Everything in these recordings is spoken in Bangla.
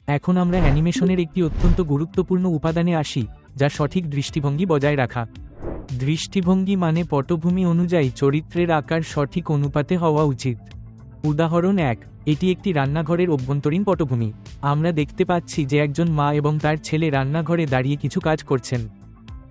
এখন আমরা অ্যানিমেশনের একটি অত্যন্ত গুরুত্বপূর্ণ উপাদানে আসি, যা সঠিক দৃষ্টিভঙ্গি বজায় রাখা। দৃষ্টিভঙ্গি মানে পটভূমি অনুযায়ী চরিত্রের আকার সঠিক অনুপাতে হওয়া উচিত। উদাহরণ 1, এটি একটি রান্নাঘরের অভ্যন্তরীণ পটভূমি। আমরা দেখতে পাচ্ছি যে একজন মা এবং তার ছেলে রান্নাঘরে দাঁড়িয়ে কিছু কাজ করছেন।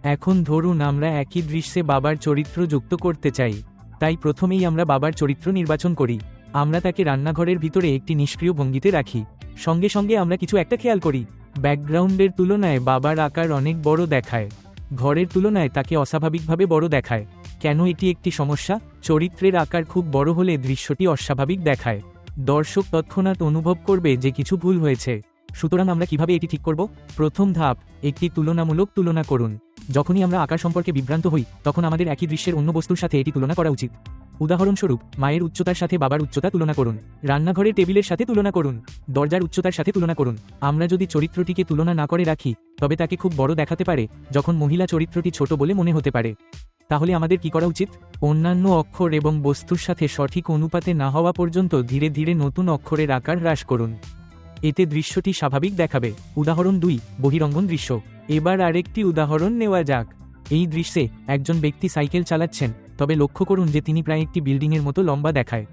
এখন ধরুন আমরা একই দৃশ্যে বাবার চরিত্র যুক্ত করতে চাই, তাই প্রথমেই আমরা বাবার চরিত্র নির্বাচন করি। আমরা তাকে রান্নাঘরের ভিতরে একটি নিষ্ক্রিয় ভঙ্গিতে রাখি। সঙ্গে সঙ্গে আমরা কিছু একটা খেয়াল করি, ব্যাকগ্রাউন্ডের তুলনায় বাবার আকার অনেক বড় দেখায়, ঘরের তুলনায় তাকে অস্বাভাবিকভাবে বড় দেখায়। কেন এটি একটি সমস্যা? চরিত্রের আকার খুব বড় হলে দৃশ্যটি অস্বাভাবিক দেখায়। দর্শক তৎক্ষণাৎ অনুভব করবে যে কিছু ভুল হয়েছে। সুতরাং আমরা কিভাবে এটি ঠিক করব? প্রথম ধাপ, একটি তুলনামূলক তুলনা করুন। যখনই আমরা আকার সম্পর্কে বিভ্রান্ত হই, তখন আমাদের একই দৃশ্যের অন্য বস্তুর সাথে এটি তুলনা করা উচিত। উদাহরণস্বরূপ, মায়ের উচ্চতার সাথে বাবার উচ্চতা তুলনা করুন, রান্নাঘরের টেবিলের সাথে তুলনা করুন, দরজার উচ্চতার সাথে তুলনা করুন। আমরা যদি চরিত্রটিকে তুলনা না করে রাখি, তবে তাকে খুব বড় দেখাতে পারে, যখন মহিলা চরিত্রটি ছোট বলে মনে হতে পারে। তাহলে আমাদের কি করা উচিত? অন্যান্য অক্ষর এবং বস্তুর সাথে সঠিক অনুপাতে না হওয়া পর্যন্ত ধীরে ধীরে নতুন অক্ষরের আকার হ্রাস করুন। এতে দৃশ্যটি স্বাভাবিক দেখাবে। উদাহরণ 2, বহিরঙ্গন দৃশ্য। এবার আরেকটি উদাহরণ নেওয়া যাক। এই দৃশ্যে একজন ব্যক্তি সাইকেল চালাচ্ছেন, তবে লক্ষ্য করুন যে তিনি প্রায় একটি বিল্ডিংয়ের মতো লম্বা দেখায়।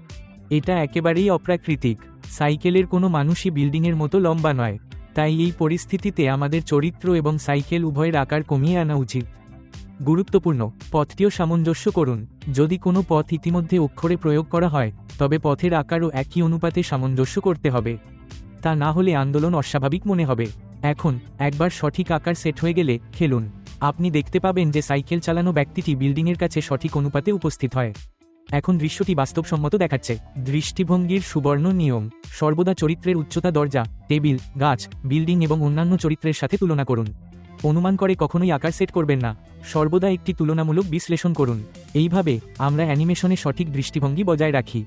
এটা একেবারেই অপ্রাকৃতিক। সাইকেলের কোনো মানুষই বিল্ডিংয়ের মতো লম্বা নয়। তাই এই পরিস্থিতিতে আমাদের চরিত্র এবং সাইকেল উভয়ের আকার কমিয়ে আনা উচিত। গুরুত্বপূর্ণ, পথটিও সামঞ্জস্য করুন। যদি কোনো পথ ইতিমধ্যে অক্ষরে প্রয়োগ করা হয়, তবে পথের আকারও একই অনুপাতে সামঞ্জস্য করতে হবে। তা না হলে আন্দোলন অস্বাভাবিক মনে হবে। এখন একবার সঠিক আকার সেট হয়ে গেলে খেলুন। আপনি দেখতে পাবেন যে সাইকেল চালানো ব্যক্তিটি বিল্ডিংয়ের কাছে সঠিক অনুপাতে উপস্থিত হয়। এখন দৃশ্যটি বাস্তবসম্মত দেখাচ্ছে। দৃষ্টিভঙ্গির সুবর্ণ নিয়ম: সর্বদা চরিত্রের উচ্চতা দরজা, টেবিল, গাছ, বিল্ডিং এবং অন্যান্য চরিত্রের সাথে তুলনা করুন। অনুমান করে কখনোই আকার সেট করবেন না। সর্বদা একটি তুলনামূলক বিশ্লেষণ করুন। এইভাবে আমরা অ্যানিমেশনে সঠিক দৃষ্টিভঙ্গি বজায় রাখি।